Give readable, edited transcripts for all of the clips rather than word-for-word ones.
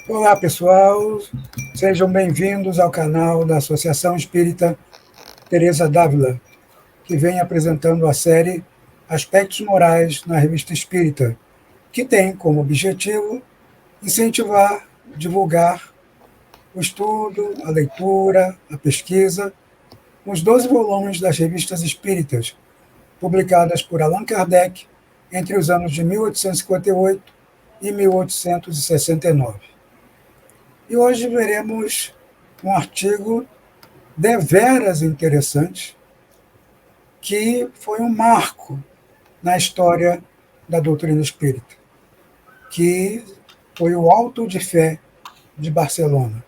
Olá, pessoal. Sejam bem-vindos ao canal da Associação Espírita Teresa d'Ávila, que vem apresentando a série Aspectos Morais na Revista Espírita, que tem como objetivo incentivar, divulgar o estudo, a leitura, a pesquisa, nos 12 volumes das revistas espíritas, publicadas por Allan Kardec entre os anos de 1858 e 1869. E hoje veremos um artigo deveras interessante, que foi um marco na história da doutrina espírita, que foi o Auto de Fé de Barcelona.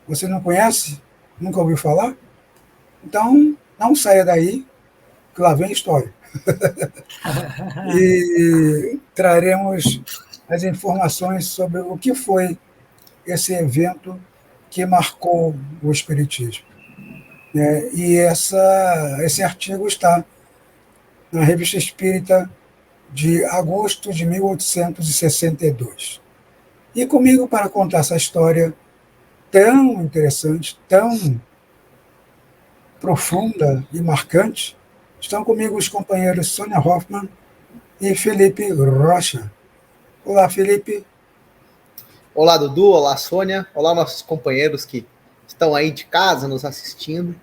Você não conhece? Nunca ouviu falar? Então, não saia daí, que lá vem história. E traremos as informações sobre o que foi esse evento que marcou o Espiritismo. E esse artigo está na Revista Espírita de agosto de 1862. E comigo para contar essa história tão interessante, tão profunda e marcante, estão comigo os companheiros Sônia Hoffmann e Felipe Rocha. Olá, Felipe. Olá, Dudu. Olá, Sônia. Olá, nossos companheiros que estão aí de casa nos assistindo.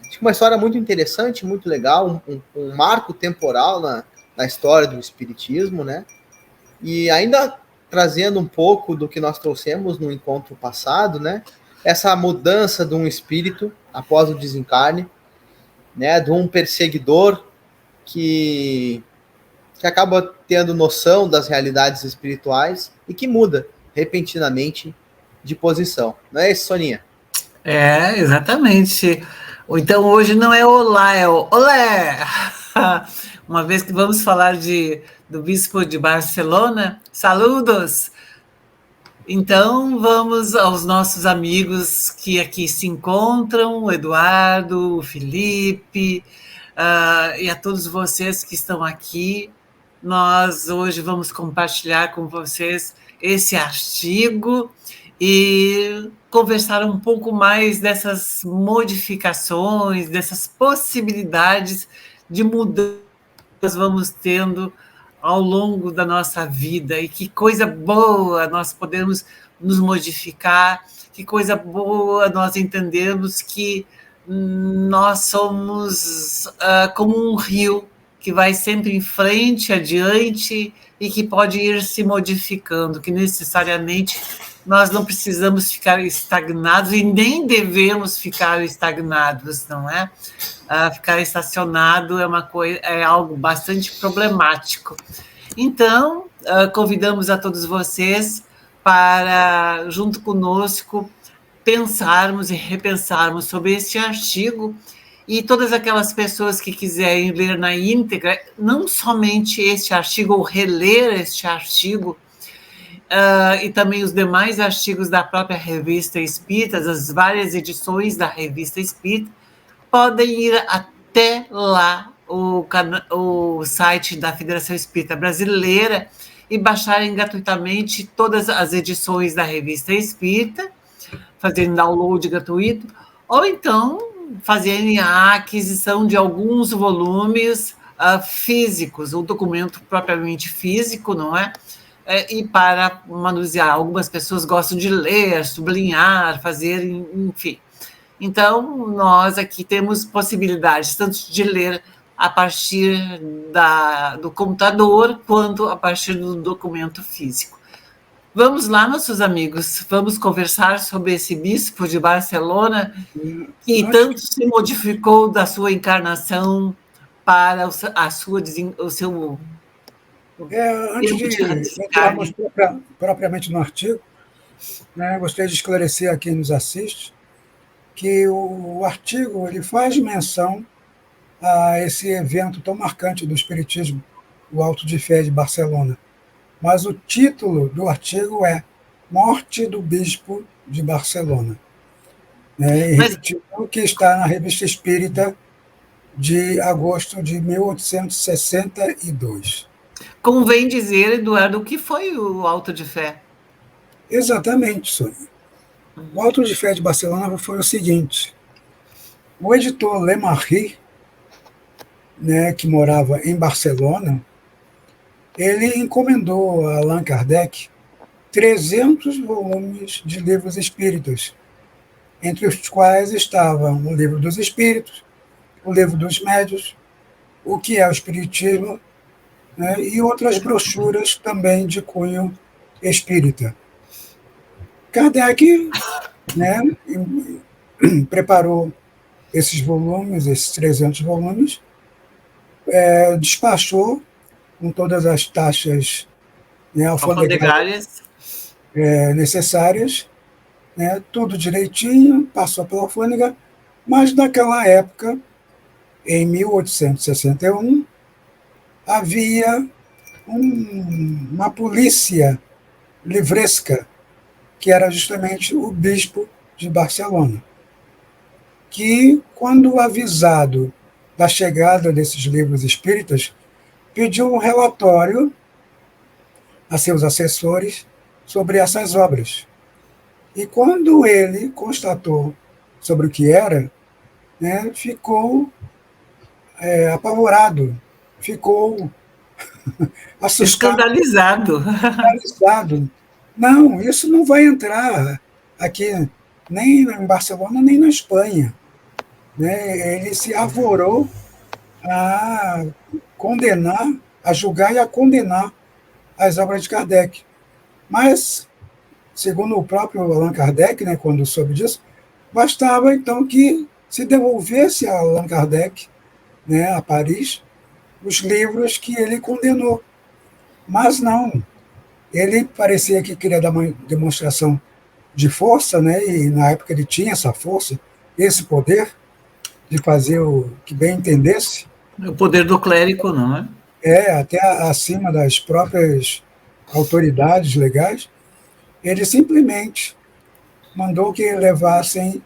Acho que uma história muito interessante, muito legal, um marco temporal na história do Espiritismo, né? E ainda trazendo um pouco do que nós trouxemos no encontro passado, né? Essa mudança de um espírito após o desencarne, né? De um perseguidor que acaba tendo noção das realidades espirituais e que muda repentinamente de posição. Não é isso, Soninha? É, exatamente. Então hoje não é olá, é o olé! Uma vez que vamos falar do Bispo de Barcelona, saludos! Então vamos aos nossos amigos que aqui se encontram, o Eduardo, o Felipe, e a todos vocês que estão aqui. Nós hoje vamos compartilhar com vocês esse artigo e conversar um pouco mais dessas modificações, dessas possibilidades de mudança que nós vamos tendo ao longo da nossa vida, e que coisa boa nós podemos nos modificar, que coisa boa nós entendemos que nós somos como um rio que vai sempre em frente, adiante, e que pode ir se modificando, que necessariamente nós não precisamos ficar estagnados e nem devemos ficar estagnados, não é? Ficar estacionado é algo bastante problemático. Então, convidamos a todos vocês para, junto conosco, pensarmos e repensarmos sobre este artigo, e todas aquelas pessoas que quiserem ler na íntegra, não somente este artigo, ou reler este artigo, e também os demais artigos da própria Revista Espírita, as várias edições da Revista Espírita, podem ir até lá, o site da Federação Espírita Brasileira, e baixarem gratuitamente todas as edições da Revista Espírita, fazerem download gratuito, ou então fazerem a aquisição de alguns volumes físicos, o documento propriamente físico, não é? E para manusear. Algumas pessoas gostam de ler, sublinhar, fazer, enfim. Então, nós aqui temos possibilidades tanto de ler a partir do computador, quanto a partir do documento físico. Vamos lá, nossos amigos, vamos conversar sobre esse bispo de Barcelona, que tanto se modificou da sua encarnação para o seu... Antes de entrarmos propriamente no artigo, né, gostaria de esclarecer a quem nos assiste que o artigo ele faz menção a esse evento tão marcante do Espiritismo, o Auto de Fé de Barcelona. Mas o título do artigo é Morte do Bispo de Barcelona. E repetindo que está na Revista Espírita de agosto de 1862. Convém dizer, Eduardo, o que foi o Auto de Fé? Exatamente, Sônia. O Auto de Fé de Barcelona foi o seguinte: o editor Le Marie, né, que morava em Barcelona, ele encomendou a Allan Kardec 300 volumes de livros espíritas, entre os quais estavam o Livro dos Espíritos, o Livro dos Médios, o que é o Espiritismo, né, e outras brochuras também de cunho espírita. Kardec, né, preparou esses volumes, esses 300 volumes, despachou com todas as taxas, né, Alfandegárias. Necessárias, né, tudo direitinho, passou pela alfândega, mas naquela época, em 1861, havia uma polícia livresca, que era justamente o bispo de Barcelona, que, quando avisado da chegada desses livros espíritas, pediu um relatório a seus assessores sobre essas obras. E quando ele constatou sobre o que era, né, ficou apavorado, ficou assustado, Escandalizado. paralisado. Não, isso não vai entrar aqui, nem em Barcelona, nem na Espanha. Né? Ele se arvorou a condenar, a julgar e a condenar as obras de Kardec. Mas, segundo o próprio Allan Kardec, né, quando soube disso, bastava então que se devolvesse a Allan Kardec, né, a Paris, os livros que ele condenou. Mas não, ele parecia que queria dar uma demonstração de força, né, e na época ele tinha essa força, esse poder de fazer o que bem entendesse. O poder do clérigo, não é? Até acima das próprias autoridades legais. Ele simplesmente mandou que levassem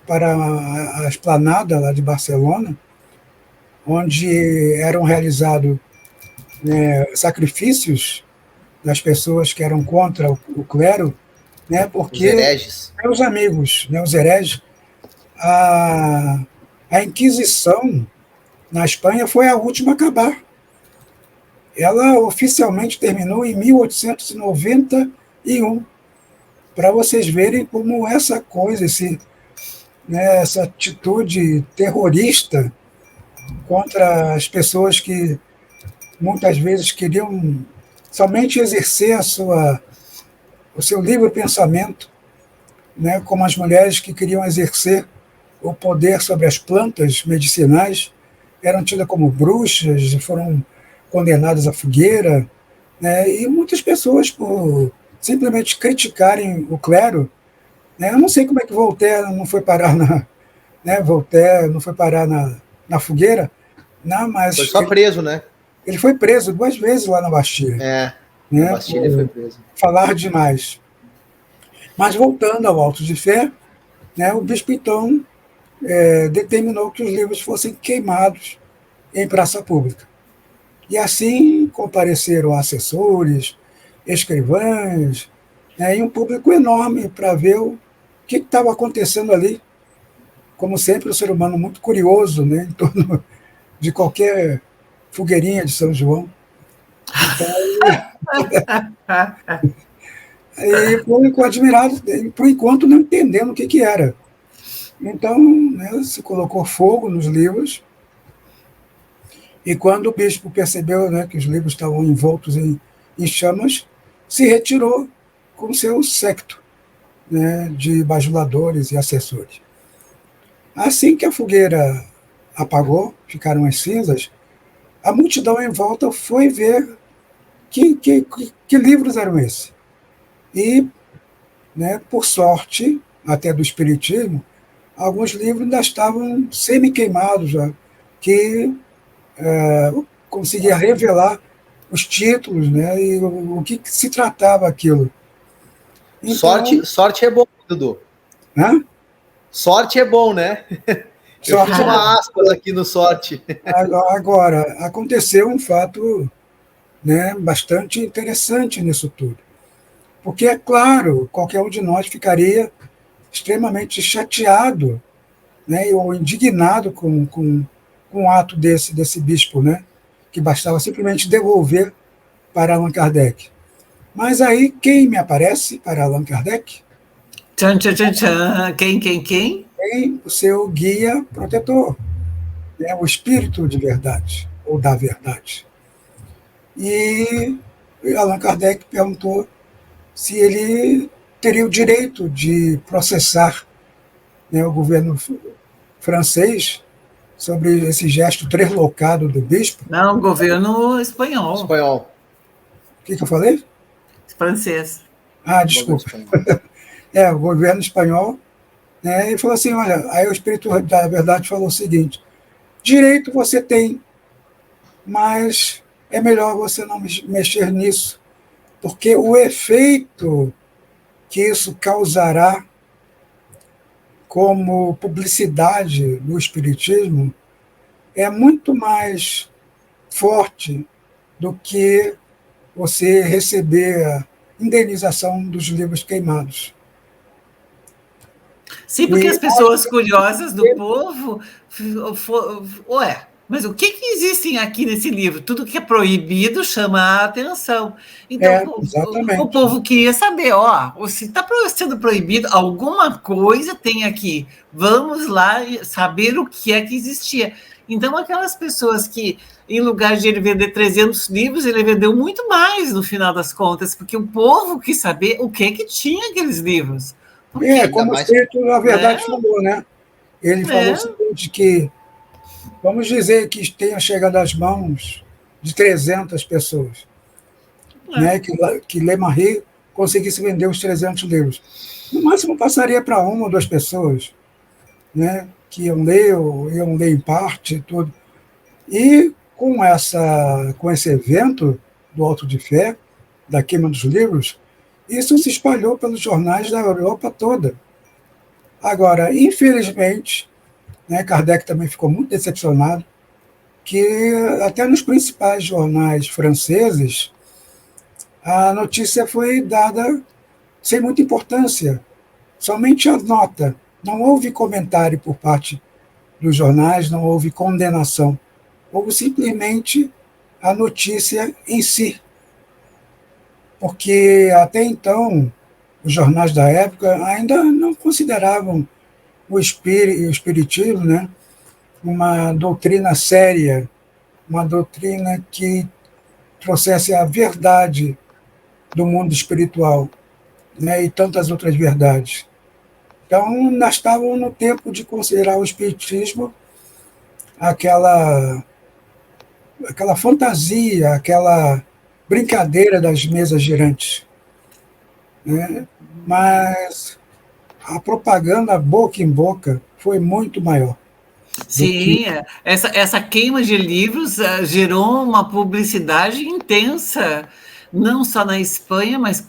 para a esplanada lá de Barcelona, onde eram realizados, né, sacrifícios das pessoas que eram contra o clero, né, porque os hereges, meus amigos, né, os hereges, a Inquisição na Espanha foi a última a acabar. Ela oficialmente terminou em 1891, para vocês verem como essa coisa, essa atitude terrorista contra as pessoas que muitas vezes queriam somente exercer o seu livre pensamento, né, como as mulheres que queriam exercer o poder sobre as plantas medicinais, eram tidas como bruxas e foram condenadas à fogueira, né, e muitas pessoas, por simplesmente criticarem o clero, né, eu não sei como é que Voltaire não foi parar Voltaire não foi parar na fogueira, não, mas foi só preso, né? Ele foi preso 2 vezes lá na Bastilha. Na né, Bastilha foi preso. Falar demais. Mas voltando ao Auto de Fé, né, o bispo então determinou que os livros fossem queimados em praça pública. E assim compareceram assessores, escrivães, né, e um público enorme para ver o que estava acontecendo ali. Como sempre, o ser humano muito curioso, né, em torno de qualquer fogueirinha de São João. Então, e ficou admirado, por enquanto não entendendo o que era. Então, né, se colocou fogo nos livros, e quando o bispo percebeu, né, que os livros estavam envoltos em chamas, se retirou com seu séquito, né, de bajuladores e assessores. Assim que a fogueira apagou, ficaram as cinzas, a multidão em volta foi ver que livros eram esses. E, né, por sorte, até do Espiritismo, alguns livros ainda estavam semi-queimados, já, que conseguia revelar os títulos, né, e o que se tratava aquilo. Então, sorte é bom, Dudu. Hã? Sorte é bom, né? Eu fiz uma aspas aqui no sorte. Agora, aconteceu um fato, né, bastante interessante nisso tudo. Porque, é claro, qualquer um de nós ficaria extremamente chateado, né, ou indignado com o ato desse bispo, né, que bastava simplesmente devolver para Allan Kardec. Mas aí, quem me aparece para Allan Kardec? Tchan, tchan, tchan, tchan. Quem? Tem o seu guia protetor, né, o espírito de verdade, ou da verdade. E Allan Kardec perguntou se ele teria o direito de processar, né, o governo francês sobre esse gesto translocado do bispo. Não, governo espanhol. Espanhol. O que eu falei? Francês. Desculpa. O governo espanhol, né, e falou assim, olha, aí o espírito da verdade falou o seguinte: direito você tem, mas é melhor você não mexer nisso, porque o efeito que isso causará como publicidade no espiritismo é muito mais forte do que você receber a indenização dos livros queimados. Sim, porque as pessoas curiosas do povo, ué, mas o que existe aqui nesse livro? Tudo que é proibido chama a atenção. Então, o povo queria saber, se está sendo proibido, alguma coisa tem aqui. Vamos lá saber o que é que existia. Então, aquelas pessoas que, em lugar de ele vender 300 livros, ele vendeu muito mais, no final das contas, porque o povo quis saber o que tinha aqueles livros. Como o espírito, na verdade, falou, né? Ele falou o seguinte, que vamos dizer que tenha chegado às mãos de 300 pessoas, né? Que Le Marie conseguisse vender os 300 livros. No máximo passaria para uma ou duas pessoas, né? Que iam ler, ou iam ler em parte e tudo. E com esse evento do Auto de Fé, da queima dos livros, isso se espalhou pelos jornais da Europa toda. Agora, infelizmente, né, Kardec também ficou muito decepcionado, que até nos principais jornais franceses a notícia foi dada sem muita importância, somente a nota. Não houve comentário por parte dos jornais, não houve condenação. Houve simplesmente a notícia em si. Porque até então, os jornais da época ainda não consideravam o espiritismo, né, uma doutrina séria, uma doutrina que trouxesse a verdade do mundo espiritual, né, e tantas outras verdades. Então, nós estávamos no tempo de considerar o espiritismo aquela fantasia, aquela brincadeira das mesas girantes, né? Mas a propaganda boca em boca foi muito maior. Sim, essa queima de livros gerou uma publicidade intensa, não só na Espanha, mas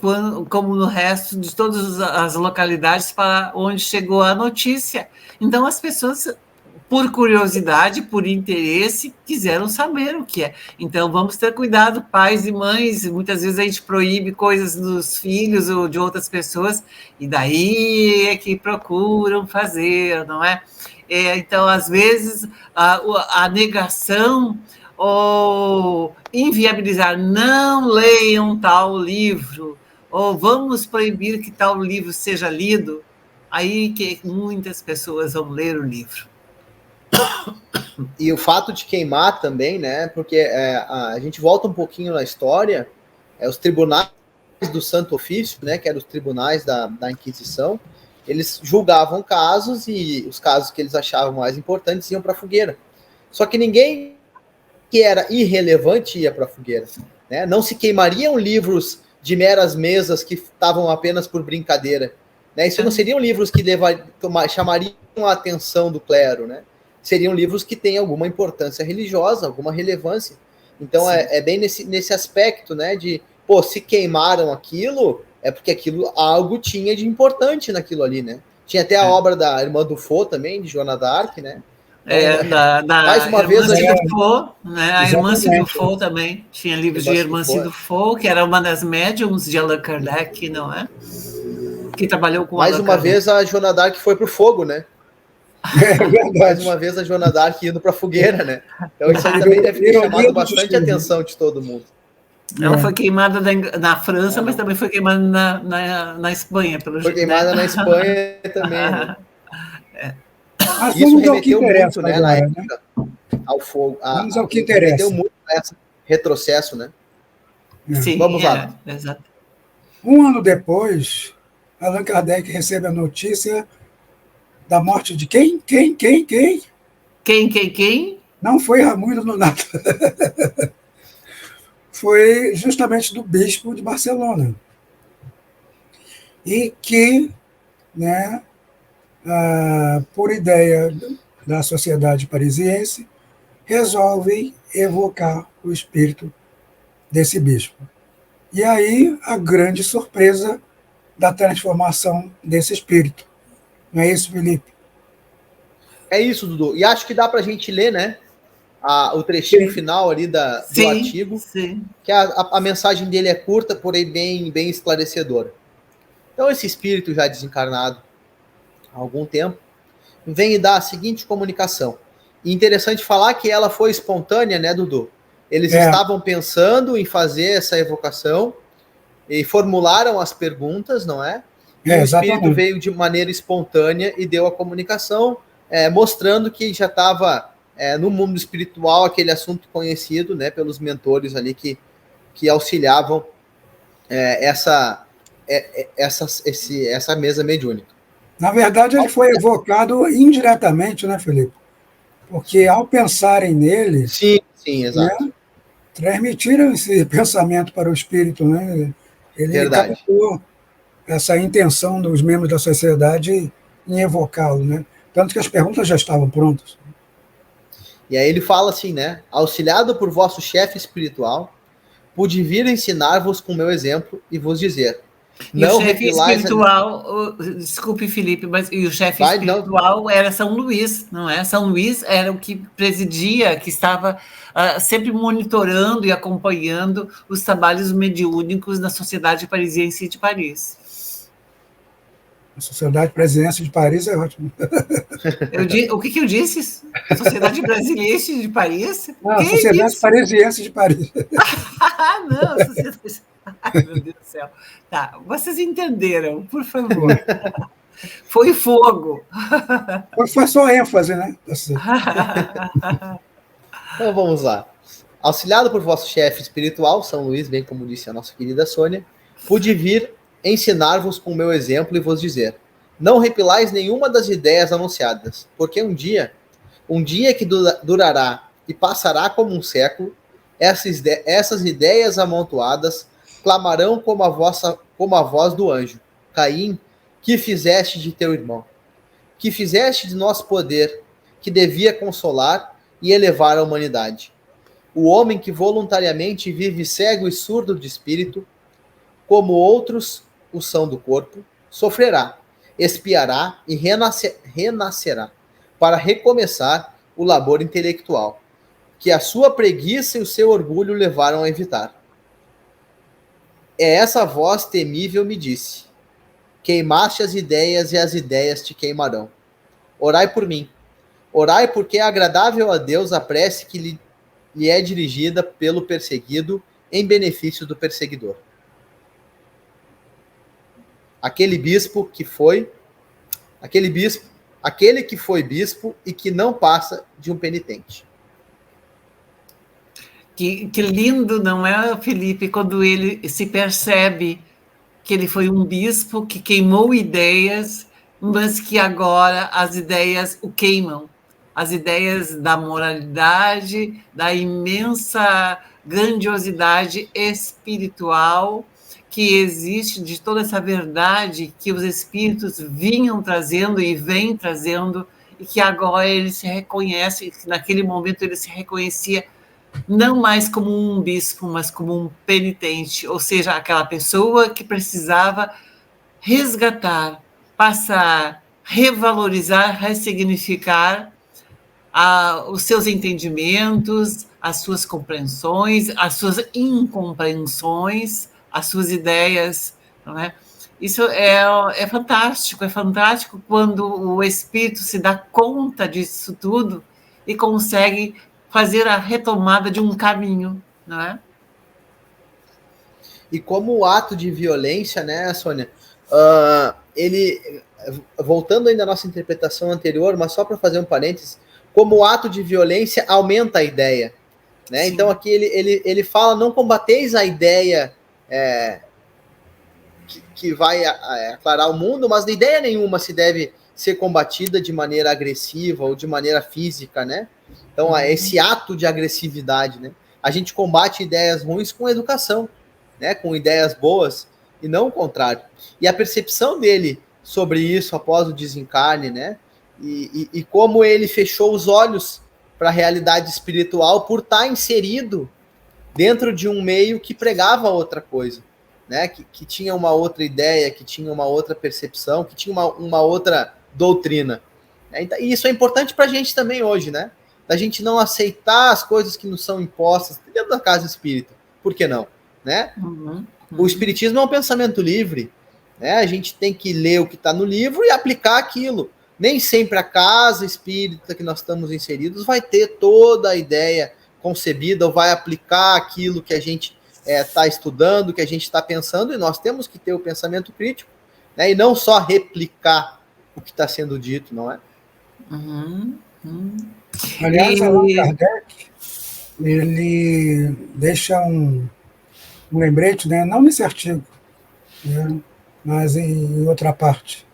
como no resto de todas as localidades para onde chegou a notícia. Então, as pessoas, por curiosidade, por interesse, quiseram saber o que é. Então, vamos ter cuidado, pais e mães. Muitas vezes a gente proíbe coisas dos filhos ou de outras pessoas, e daí é que procuram fazer, não é? Então, às vezes, a negação ou inviabilizar, não leiam tal livro, ou vamos proibir que tal livro seja lido, aí que muitas pessoas vão ler o livro. E o fato de queimar também, né? Porque a gente volta um pouquinho na história, os tribunais do Santo Ofício, né? Que eram os tribunais da Inquisição, eles julgavam casos e os casos que eles achavam mais importantes iam para a fogueira. Só que ninguém que era irrelevante ia para a fogueira, né? Não se queimariam livros de meras mesas que estavam apenas por brincadeira, né? Isso não seriam livros que chamariam a atenção do clero, né? Seriam livros que têm alguma importância religiosa, alguma relevância. Então é bem nesse aspecto, né? De, se queimaram aquilo, é porque algo tinha de importante naquilo ali, né? Tinha até a obra da irmã Dufour também, de Joana d'Arc, né? Mais uma irmã vez, Cidufo, né? A irmã Exatamente. Cidufo também tinha livros de irmã Cidufo, que era uma das médiums de Allan Kardec, não é? Que trabalhou com mais Allan uma Kardec. vez a Joana d'Arc foi pro fogo, né? É verdade. Mais uma vez a Joana d'Arc indo para a fogueira, né? Então isso aí também deve ter chamado bastante atenção de todo mundo. Ela foi queimada na França, mas também foi queimada na Espanha, pelo jeito. Foi queimada na Espanha também, né? Mas isso remeteu muito, né, agora, na época, ao fogo. Vamos ao que interessa. Remeteu muito a esse retrocesso, né? Sim, vamos lá. Exato. Um ano depois, Allan Kardec recebe a notícia da morte de quem? Quem? Não foi Raimundo Nonato. Foi justamente do bispo de Barcelona. E que, né, por ideia da sociedade parisiense, resolvem evocar o espírito desse bispo. E aí a grande surpresa da transformação desse espírito. Não é isso, Felipe? É isso, Dudu. E acho que dá para a gente ler, né, o trechinho final ali do artigo, que a mensagem dele é curta, porém bem esclarecedora. Então esse espírito já desencarnado há algum tempo vem e dá a seguinte comunicação. E interessante falar que ela foi espontânea, né, Dudu? Eles estavam pensando em fazer essa evocação e formularam as perguntas, não é? E o espírito veio de maneira espontânea e deu a comunicação, mostrando que já estava no mundo espiritual aquele assunto conhecido, né, pelos mentores ali que auxiliavam essa mesa mediúnica. Na verdade, ele foi evocado indiretamente, né, Felipe? Porque ao pensarem nele, sim, exato. Né, transmitiram esse pensamento para o espírito, né? Ele captou essa intenção dos membros da sociedade em evocá-lo, né? Tanto que as perguntas já estavam prontas. E aí ele fala assim, né? Auxiliado por vosso chefe espiritual, pude vir ensinar-vos com meu exemplo e vos dizer. E não o chefe espiritual, desculpe, Felipe, mas e o chefe espiritual era São Luís, não é? São Luís era o que presidia, que estava sempre monitorando e acompanhando os trabalhos mediúnicos na Sociedade Parisiense de Paris. A Sociedade Parisiense de Paris é ótimo. O que eu disse? Sociedade Brasiliense de Paris? Não, Sociedade Parisiense de Paris. Não, Sociedade... Ai, meu Deus do céu. Tá, vocês entenderam, por favor. Foi fogo. Foi só ênfase, né? Então vamos lá. Auxiliado por vosso chefe espiritual, São Luís, bem como disse a nossa querida Sônia, pude vir ensinar-vos com o meu exemplo e vos dizer: não repilais nenhuma das ideias anunciadas, porque um dia que durará e passará como um século, essas ideias amontoadas clamarão como a voz do anjo. Caim, que fizeste de teu irmão? Que fizeste de nosso poder, que devia consolar e elevar a humanidade? O homem que voluntariamente vive cego e surdo de espírito, como outros o são do corpo, sofrerá, expiará e renascerá, para recomeçar o labor intelectual, que a sua preguiça e o seu orgulho levaram a evitar. É essa voz temível me disse: queimaste as ideias e as ideias te queimarão. Orai por mim. Orai porque é agradável a Deus a prece que lhe é dirigida pelo perseguido em benefício do perseguidor. Aquele que foi bispo e que não passa de um penitente. Que lindo, não é, Felipe, quando ele se percebe que ele foi um bispo que queimou ideias, mas que agora as ideias o queimam. As ideias da moralidade, da imensa grandiosidade espiritual que existe, de toda essa verdade que os espíritos vinham trazendo e vêm trazendo, e que agora ele se reconhece, que naquele momento ele se reconhecia não mais como um bispo, mas como um penitente, ou seja, aquela pessoa que precisava resgatar, passar, revalorizar, ressignificar os seus entendimentos, as suas compreensões, as suas incompreensões, as suas ideias, não é? Isso é fantástico quando o espírito se dá conta disso tudo e consegue fazer a retomada de um caminho, não é? E como o ato de violência, né, Sônia, ele, voltando ainda à nossa interpretação anterior, mas só para fazer um parênteses, como o ato de violência aumenta a ideia, né? Sim. Então aqui ele fala, não combateis a ideia que vai aclarar o mundo, mas de ideia nenhuma se deve ser combatida de maneira agressiva ou de maneira física, né? Então, esse ato de agressividade, né? A gente combate ideias ruins com educação, né? Com ideias boas, e não o contrário. E a percepção dele sobre isso após o desencarne, né? E como ele fechou os olhos para a realidade espiritual por estar inserido dentro de um meio que pregava outra coisa, né? Que tinha uma outra ideia, que tinha uma outra percepção, que tinha uma outra doutrina. E isso é importante para a gente também hoje, né? Da gente não aceitar as coisas que nos são impostas dentro da casa espírita. Por que não? Né? O espiritismo é um pensamento livre, né? A gente tem que ler o que está no livro e aplicar aquilo. Nem sempre a casa espírita que nós estamos inseridos vai ter toda a ideia concebida ou vai aplicar aquilo que a gente está estudando, que a gente está pensando, e nós temos que ter o pensamento crítico, né? E não só replicar o que está sendo dito, não é? Aliás, Allan Kardec, ele deixa um lembrete, né? Não nesse artigo, né? Mas em outra parte.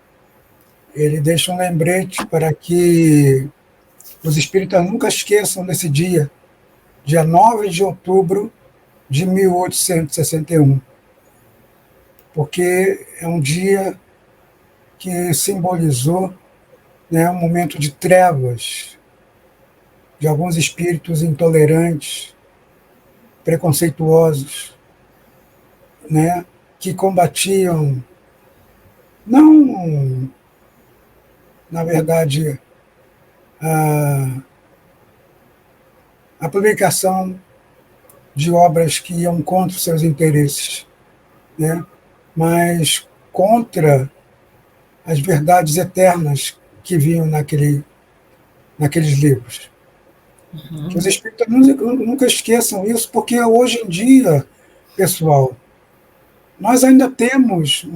Ele deixa um lembrete para que os espíritas nunca esqueçam desse dia 9 de outubro de 1861, porque é um dia que simbolizou, né, um momento de trevas de alguns espíritos intolerantes, preconceituosos, né, que combatiam, não, na verdade, a publicação de obras que iam contra os seus interesses, né, mas contra as verdades eternas que vinham naqueles livros. Que os espíritas nunca esqueçam isso, porque hoje em dia, pessoal, nós ainda temos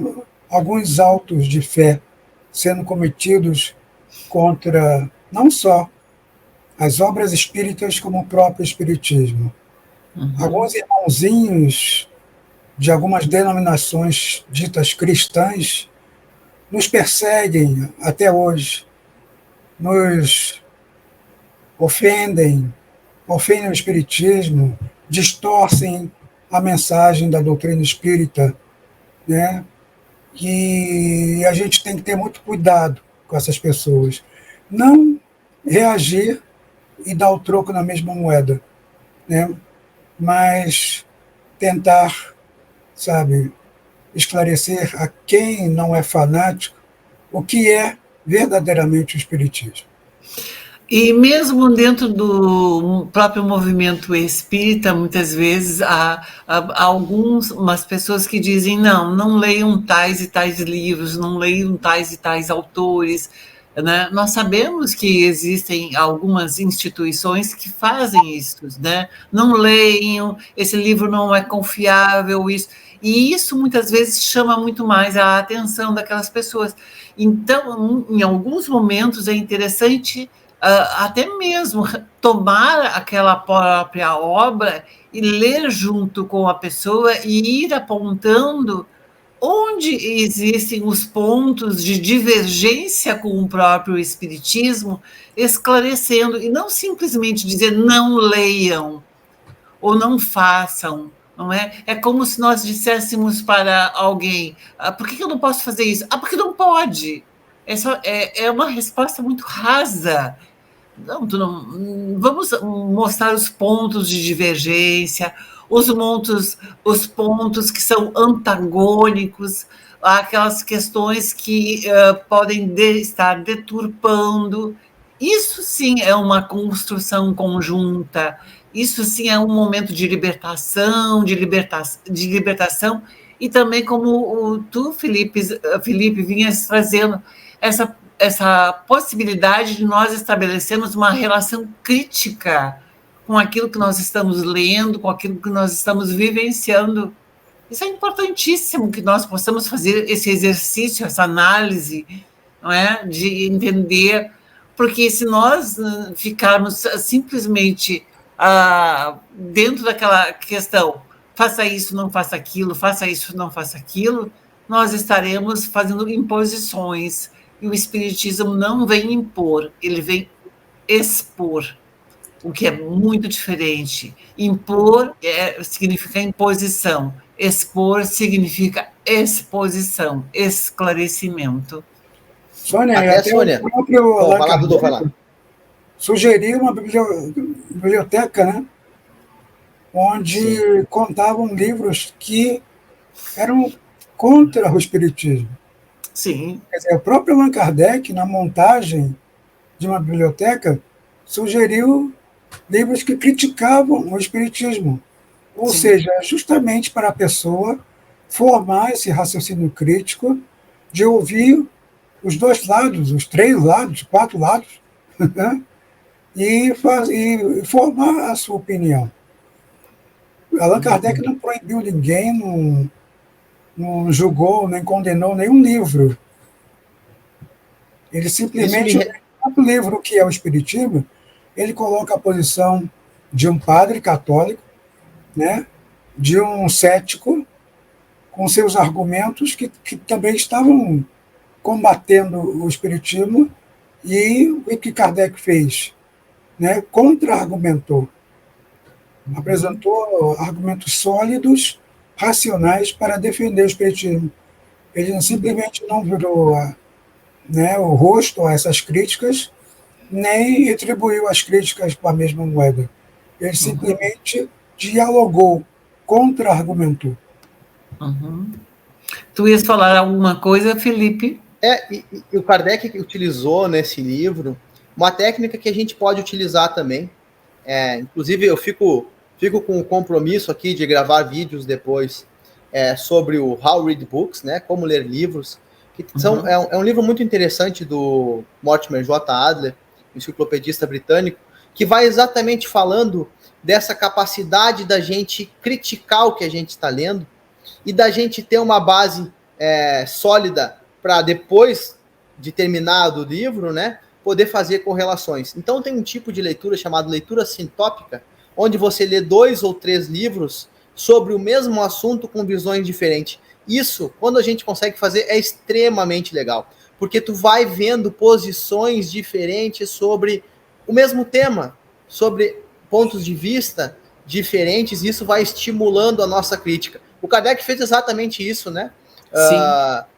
alguns autos de fé sendo cometidos contra não só as obras espíritas, como o próprio espiritismo. Alguns irmãozinhos de algumas denominações ditas cristãs nos perseguem até hoje, nos ofendem o espiritismo, distorcem a mensagem da doutrina espírita, né? E a gente tem que ter muito cuidado com essas pessoas. Não reagir e dar o troco na mesma moeda, né? Mas tentar, sabe, esclarecer a quem não é fanático o que é verdadeiramente o espiritismo. E mesmo dentro do próprio movimento espírita, muitas vezes há algumas pessoas que dizem não leiam tais e tais livros, não leiam tais e tais autores, né? Nós sabemos que existem algumas instituições que fazem isso, né? Não leiam, esse livro não é confiável, isso. E isso muitas vezes chama muito mais a atenção daquelas pessoas. Então, em alguns momentos é interessante até mesmo tomar aquela própria obra e ler junto com a pessoa e ir apontando onde existem os pontos de divergência com o próprio espiritismo, esclarecendo, e não simplesmente dizer não leiam ou não façam, não é? É como se nós disséssemos para alguém, por que eu não posso fazer isso? Porque não pode. É uma resposta muito rasa. Não, vamos mostrar os pontos de divergência, os pontos que são antagônicos, aquelas questões que podem estar deturpando Isso sim é uma construção conjunta, isso sim é um momento de libertação, de libertação, e também como tu, Felipe, vinhas trazendo essa possibilidade de nós estabelecermos uma relação crítica com aquilo que nós estamos lendo, com aquilo que nós estamos vivenciando. Isso é importantíssimo, que nós possamos fazer esse exercício, essa análise, não é? De entender, porque se nós ficarmos simplesmente dentro daquela questão, faça isso, não faça aquilo, faça isso, não faça aquilo, nós estaremos fazendo imposições, e o Espiritismo não vem impor, ele vem expor, o que é muito diferente. Impor significa imposição, expor significa exposição, esclarecimento. Sônia, até Sônia. O próprio Allan Kardec sugeriu uma biblioteca, né? Onde contavam livros que eram contra o Espiritismo. Sim. Quer dizer, o próprio Allan Kardec, na montagem de uma biblioteca, sugeriu livros que criticavam o Espiritismo. Ou seja, justamente para a pessoa formar esse raciocínio crítico de ouvir os dois lados, os 3 lados, 4 lados, né? e formar a sua opinião. Allan Kardec não proibiu ninguém, não julgou, nem condenou nenhum livro. Ele simplesmente, no livro que é o Espiritismo, ele coloca a posição de um padre católico, né, de um cético, com seus argumentos que também estavam combatendo o Espiritismo, e o que Kardec fez? Né, contra-argumentou. Apresentou argumentos sólidos, racionais, para defender o Espiritismo. Ele simplesmente não virou o rosto a essas críticas, nem retribuiu as críticas com a mesma moeda. Ele simplesmente dialogou, contra-argumentou. Tu ias falar alguma coisa, Felipe? E o Kardec utilizou nesse livro uma técnica que a gente pode utilizar também. Inclusive, eu fico com o compromisso aqui de gravar vídeos depois sobre o How Read Books, né? Como ler livros. Que é um livro muito interessante do Mortimer J. Adler, enciclopedista britânico, que vai exatamente falando dessa capacidade da gente criticar o que a gente está lendo e da gente ter uma base sólida para, depois de terminado o livro, né, poder fazer correlações. Então tem um tipo de leitura chamado leitura sintópica, onde você lê 2 ou 3 livros sobre o mesmo assunto com visões diferentes. Isso, quando a gente consegue fazer, é extremamente legal, porque tu vai vendo posições diferentes sobre o mesmo tema, sobre pontos de vista diferentes, e isso vai estimulando a nossa crítica. O Kardec fez exatamente isso, né?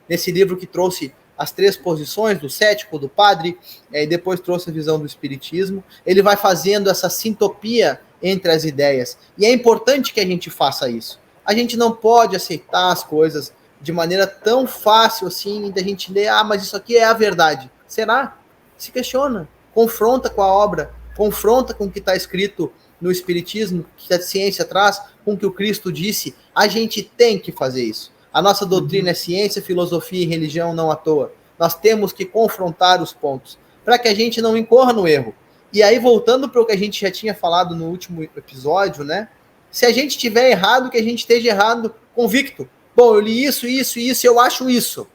Nesse livro que trouxe as 3 posições, do cético, do padre, e depois trouxe a visão do espiritismo. Ele vai fazendo essa sintopia entre as ideias. E é importante que a gente faça isso. A gente não pode aceitar as coisas de maneira tão fácil assim, da gente ler, mas isso aqui é a verdade. Será? Se questiona, confronta com a obra, confronta com o que está escrito no Espiritismo, que a ciência traz, com o que o Cristo disse. A gente tem que fazer isso. A nossa doutrina é ciência, filosofia e religião, não à toa. Nós temos que confrontar os pontos, para que a gente não incorra no erro. E aí, voltando para o que a gente já tinha falado no último episódio, né? Se a gente tiver errado, que a gente esteja errado convicto. Bom, eu li isso, eu acho isso.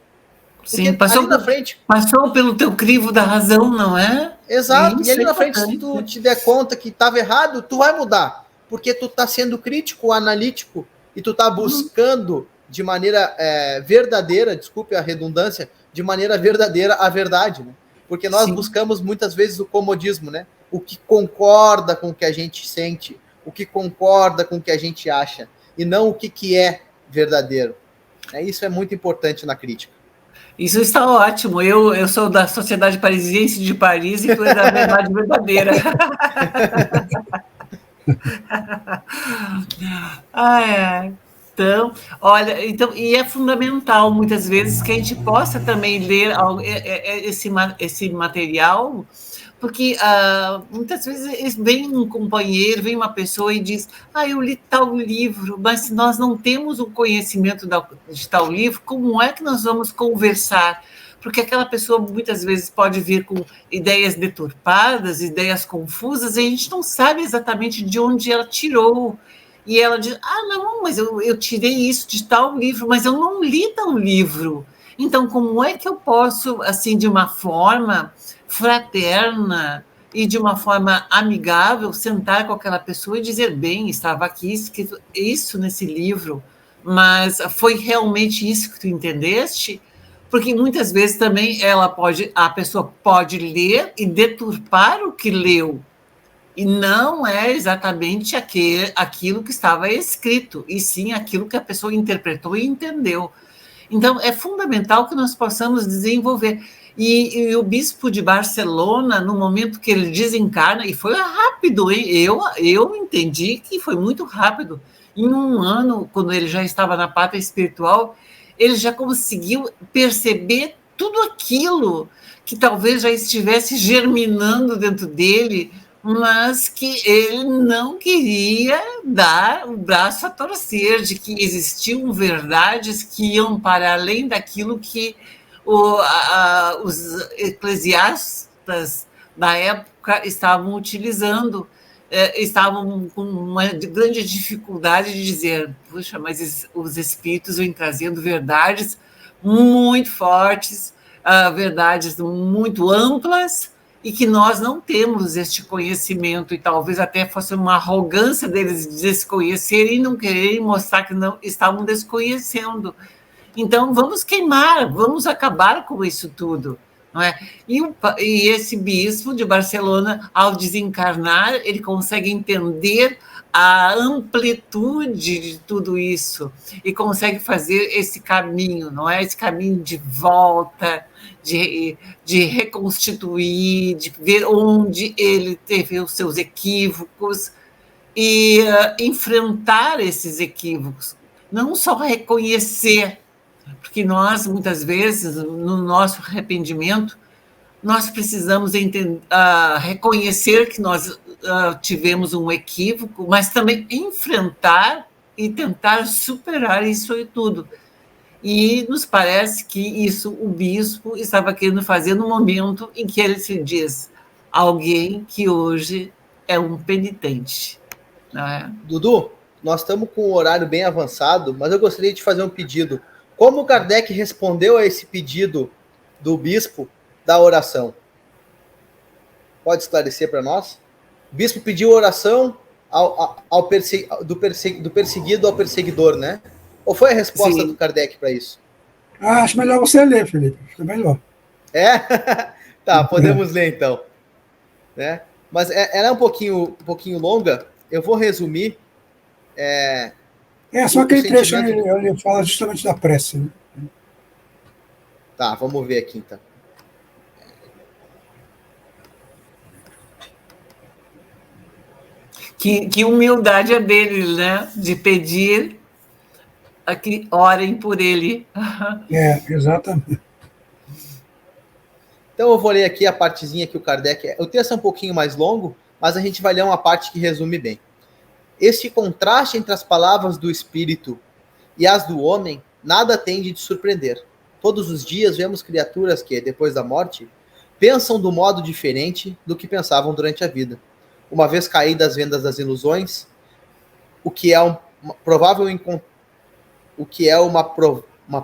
Sim, passou pelo teu crivo da razão, não é? Exato, e ali na frente, se tu te der conta que estava errado, tu vai mudar, porque tu está sendo crítico, analítico, e tu está buscando de maneira verdadeira, desculpe a redundância, de maneira verdadeira a verdade, né? Porque nós buscamos muitas vezes o comodismo, né? O que concorda com o que a gente sente, o que concorda com o que a gente acha, e não o que é verdadeiro. Isso é muito importante na crítica. Isso está ótimo. Eu sou da Sociedade Parisiense de Paris e tu é da verdade verdadeira. Então, olha, e é fundamental muitas vezes que a gente possa também ler esse material, Porque muitas vezes vem um companheiro, vem uma pessoa e diz: eu li tal livro, mas se nós não temos o conhecimento de tal livro, como é que nós vamos conversar? Porque aquela pessoa muitas vezes pode vir com ideias deturpadas, ideias confusas, e a gente não sabe exatamente de onde ela tirou. E ela diz: não, mas eu tirei isso de tal livro, mas eu não li tal livro. Então, como é que eu posso, assim, de uma forma fraterna e de uma forma amigável, sentar com aquela pessoa e dizer: bem, estava aqui escrito isso nesse livro, mas foi realmente isso que tu entendeste? Porque muitas vezes também a pessoa pode ler e deturpar o que leu, e não é exatamente aquilo que estava escrito, e sim aquilo que a pessoa interpretou e entendeu. Então, é fundamental que nós possamos desenvolver. E o bispo de Barcelona, no momento que ele desencarna, e foi rápido, hein? Eu entendi que foi muito rápido. Em um ano, quando ele já estava na pátria espiritual, ele já conseguiu perceber tudo aquilo que talvez já estivesse germinando dentro dele, mas que ele não queria dar o braço a torcer, de que existiam verdades que iam para além daquilo que os eclesiastas da época estavam utilizando. Estavam com uma grande dificuldade de dizer: puxa, mas os espíritos vêm trazendo verdades muito fortes, verdades muito amplas, e que nós não temos este conhecimento, e talvez até fosse uma arrogância deles desconhecerem e não quererem mostrar que não estavam desconhecendo. Então, vamos queimar, vamos acabar com isso tudo. Não é? E esse bispo de Barcelona, ao desencarnar, ele consegue entender a amplitude de tudo isso e consegue fazer esse caminho, não é? Esse caminho de volta, de reconstituir, de ver onde ele teve os seus equívocos e enfrentar esses equívocos, não só reconhecer, porque nós, muitas vezes, no nosso arrependimento, nós precisamos reconhecer que nós tivemos um equívoco, mas também enfrentar e tentar superar isso e tudo. E nos parece que isso o bispo estava querendo fazer no momento em que ele se diz: alguém que hoje é um penitente. Não é? Dudu, nós estamos com um horário bem avançado, mas eu gostaria de fazer um pedido. Como Kardec respondeu a esse pedido do bispo da oração? Pode esclarecer para nós? O bispo pediu oração do perseguido ao perseguidor, né? Ou foi a resposta Sim. do Kardec para isso? Acho melhor você ler, Felipe. Fica melhor. É? Tá, podemos ler então. Né? Mas ela é um pouquinho longa. Eu vou resumir. Só aquele trecho ele fala justamente da prece. Né? Tá, vamos ver aqui então. Que humildade é dele, né? De pedir a que orem por ele. Exatamente. Então eu vou ler aqui a partezinha que o Kardec... O texto é um pouquinho mais longo, mas a gente vai ler uma parte que resume bem. Este contraste entre as palavras do Espírito e as do homem nada tem de surpreender. Todos os dias vemos criaturas que, depois da morte, pensam do modo diferente do que pensavam durante a vida. Uma vez caídas as vendas das ilusões, o que é uma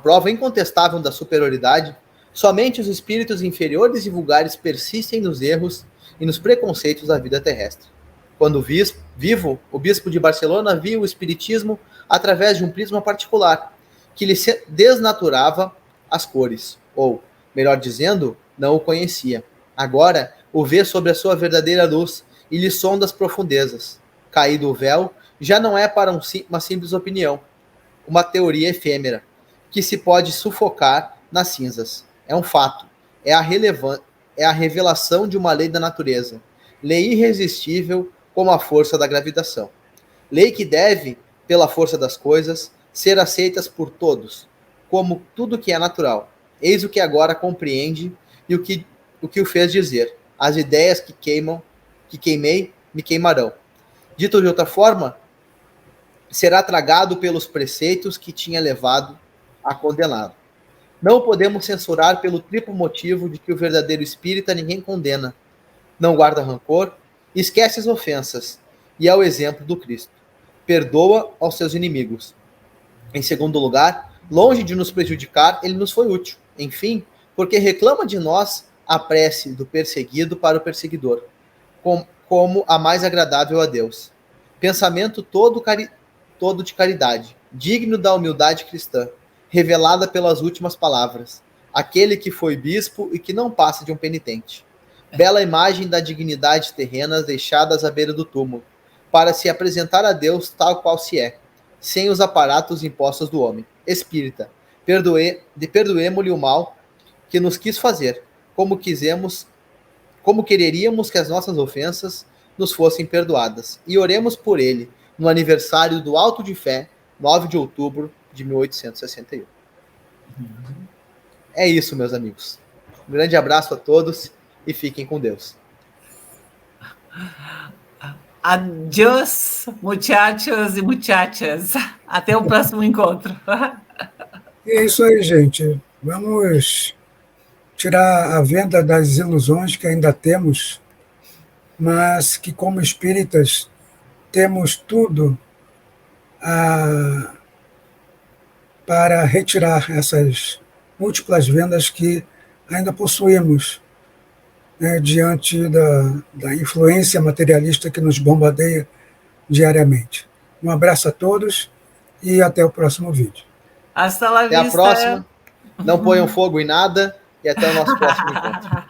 prova incontestável da superioridade, somente os espíritos inferiores e vulgares persistem nos erros e nos preconceitos da vida terrestre. Quando vivo, o bispo de Barcelona via o espiritismo através de um prisma particular, que lhe desnaturava as cores, ou, melhor dizendo, não o conhecia. Agora, o vê sobre a sua verdadeira luz e lhe sonda as profundezas. Caído o véu, já não é para uma simples opinião, uma teoria efêmera, que se pode sufocar nas cinzas. É um fato, é a revelação de uma lei da natureza, lei irresistível como a força da gravitação. Lei que deve, pela força das coisas, ser aceitas por todos, como tudo que é natural. Eis o que agora compreende e o que o fez dizer: As ideias que queimei, me queimarão. Dito de outra forma, será tragado pelos preceitos que tinha levado a condená-lo. Não podemos censurar pelo triplo motivo de que o verdadeiro espírita ninguém condena, não guarda rancor, esquece as ofensas, e é o exemplo do Cristo. Perdoa aos seus inimigos. Em segundo lugar, longe de nos prejudicar, ele nos foi útil. Enfim, porque reclama de nós a prece do perseguido para o perseguidor, como a mais agradável a Deus. Pensamento todo de caridade, digno da humildade cristã, revelada pelas últimas palavras. Aquele que foi bispo e que não passa de um penitente. Bela imagem da dignidade terrena deixadas à beira do túmulo, para se apresentar a Deus tal qual se é, sem os aparatos impostos do homem. Espírita, perdoemo-lhe o mal que nos quis fazer, como quereríamos que as nossas ofensas nos fossem perdoadas. E oremos por ele, no aniversário do Auto de Fé, 9 de outubro de 1861. É isso, meus amigos. Um grande abraço a todos e fiquem com Deus. Adiós, muchachos e muchachas. Até o próximo encontro. É isso aí, gente. Vamos tirar a venda das ilusões que ainda temos, mas que, como espíritas, temos tudo para retirar essas múltiplas vendas que ainda possuímos, né, diante da influência materialista que nos bombardeia diariamente. Um abraço a todos e até o próximo vídeo. Hasta la vista. Até a próxima. Não ponham fogo em nada e até o nosso próximo encontro.